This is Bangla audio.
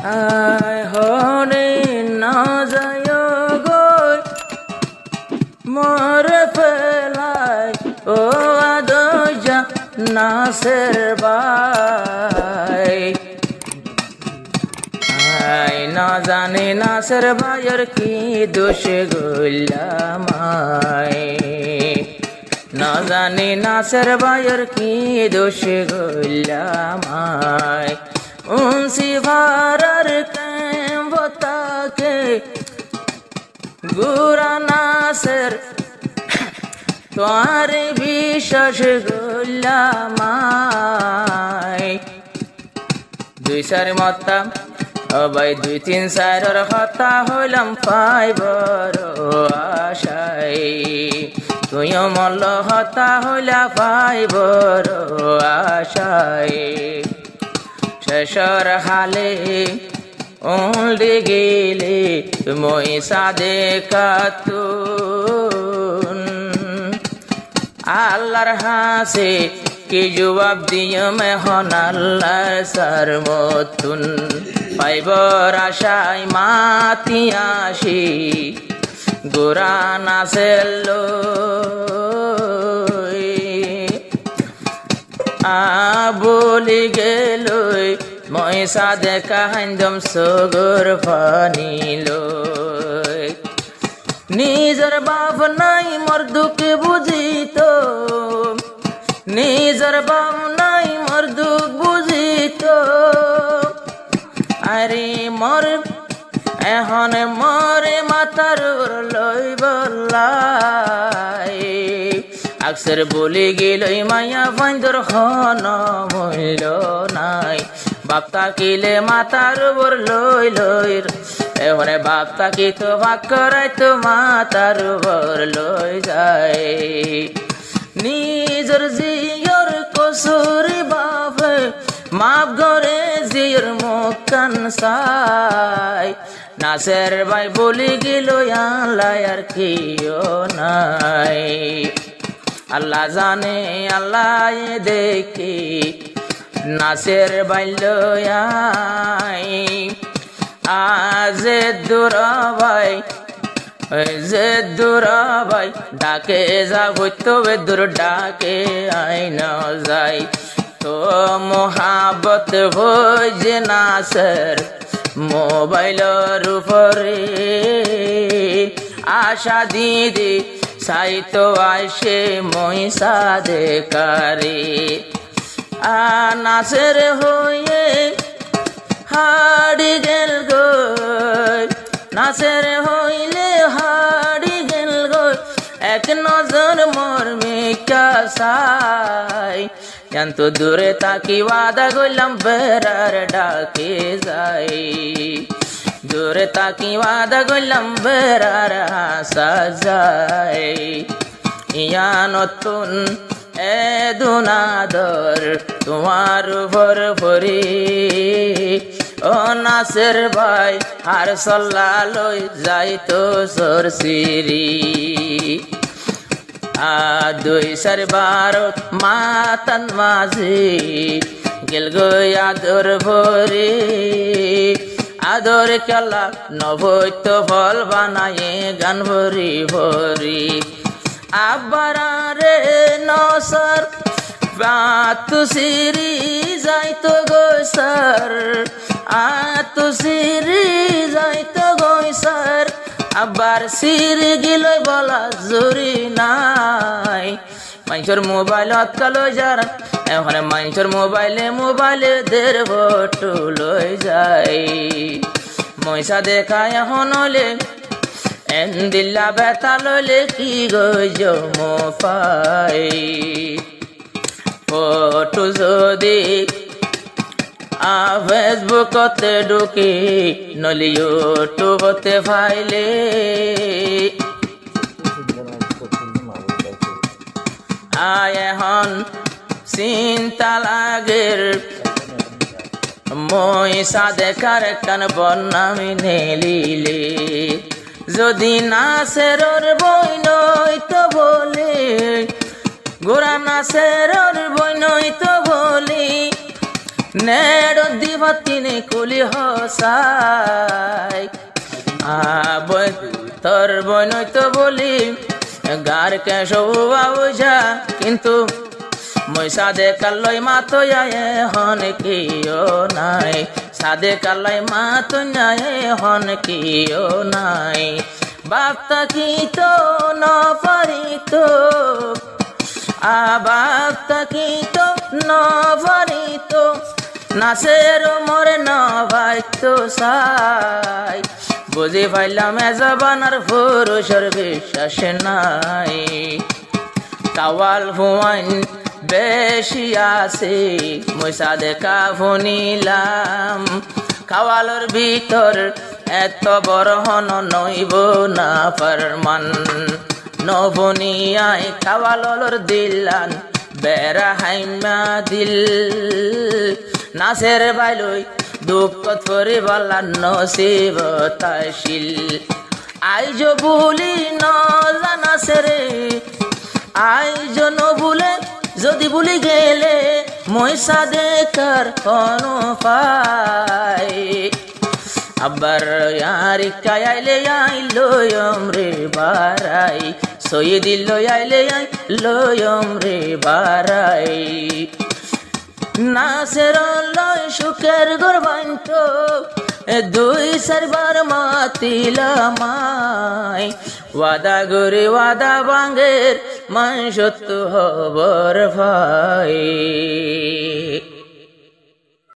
আয় হরে না যায় গই মরে ফেলায় ও আদজা নাসের ভাই আয় না জানে নাসের ভাইয়ের কি দোষ গোলামায় না জানে নাসের ভাইয়ের কি দোষ গোলামায় उनसी भारर कैम बता के गुरा नासर तुम्हारे विश्वास गुलामाय दुई सारे मत्ता अबाई दुई तीन सार हता हইলাম পাইবার আশায় তুইও মল্ল হতা হইলা পাইবার আশায় শেষর হালে উল্টে গেলে মই সাদে কাতুন আল্লাহর হাসে কি জবাব দিয়ে মেহন আল্লাহর সার মতুন পাইবর আশায় মাতি আসি গোরা নাসেল বলি গেল মই সাদে কাহিন্দম সগর ফানিল নিজের বাপ নাই মোর দুঃখ বুঝিত নিজের বাপ নাই মোর দুঃখ বুঝিত আরে মোর এখন মরে মাতার লই বলাই আকসর বলি গেলই মায়া ফাইন্দর হন মূল্য নাই বাপ তাকিলে মাতার বর লই লই এখানে বাপ তাকি তো ভাগ করাই তো মাতার বর লই যায় নিজের জিয়র কসুরি বাপ মাপ গরে জিয়র মুখান সাই নাসের ভাই বলি গেল আল্লাহ আর কেউ নাই আল্লাহ জানে আল্লাহ দেখে নাসের বাইল আজ দূর ভাই ডাকে যা হইতো দূর ডাকে আই না যাই তো মোহাবত হই যে নাসের মোবাইলের উপরে আশা দিদি সাইতো আইসে মই সাদে কারে নাসের হয়ে হাড়ি গেল গই নাসের হইলে হাড়ি গেল গই এক নজর মোর মিকাসাই জানতো দূরে তাকি ওয়াদা গইলাম বেড়ার ডাকে যাই দূরে তাকি ওয়াদা গইলাম বেড়ার হাসা যায় ইয়া নতুন এ দুনাদর তোমার ভর ভরি ও নাসের ভাই আর সল্লা লই যাইতো সরসিরি দুই সার বারত মাতান মাঝি গেল গই আদর ভরি আদর খেলা নবৈত ফল বানায়ে গান ভরি ভরি আবারে নসর তু সিরি যাইতো গই সর তু সিরি যাইতো গই সর আবার সিরি গিলই বলা জুরি নাই মানুষের মোবাইল কালো যার এখানে মানুষের মোবাইলে দের ভোটু লই যায় ময়সা দেখা এখন হলে দিল্লা বেতা লইলে কি গজ মোফাই ফটো যদি ফেসবুকতে ঢুকি নলি ইউটিউবতে ফাইলে আয় এখন চিন্তা লাগের মই সাদেখার কান বন্যামি নেলিলে যদি নাসের বই নই তো বলে গোরা নাসের বই নই তো বলি নেড় দিবতিনে কুলি হসাই আবই তোর বনই তো বলি গার কে সবুবা বুঝা কিন্তু মই সাদে কাল্লই মাতো আয়ে হন কিও নাই সাদে কাল্লাই মাতো আয়ে হন কিও নাই বাপ্তা কি তো ন পারিতো বাপ্তা কি তো ন পারিতো নাচের মরে ন ভাইতো সাই বুঝি পাইলাম জবানার পুরুষের বিশ্বাস নাই কাওয়াল হুয়াইন বেশি আছে মই সাদে কাফুনিলাম কাওয়ালর ভিতর এত বড় হন নইব না ফরমান নবনিয়াই কাওয়ালর দিলান বেড়া হাইমা দিল নাচের বাইলই দুঃখ থরি বলা নসিব তাইশিল আইজ বুলি ন জানাছে রে আইজ ন ভুলে যদি ভুলি গেলে মই সাদে কার কোন পাই আবার ইয়ারি কাইলে আইলো আমরে বারাই সৈয়দিল আইলে আইলো আমরে বারাই নাসের লয় সুখের গর্বান্ত দুই চারবার মাতিলামাই ওয়াদা গরে ওয়াদা ভাঙের মান সত্য হবর ভাই।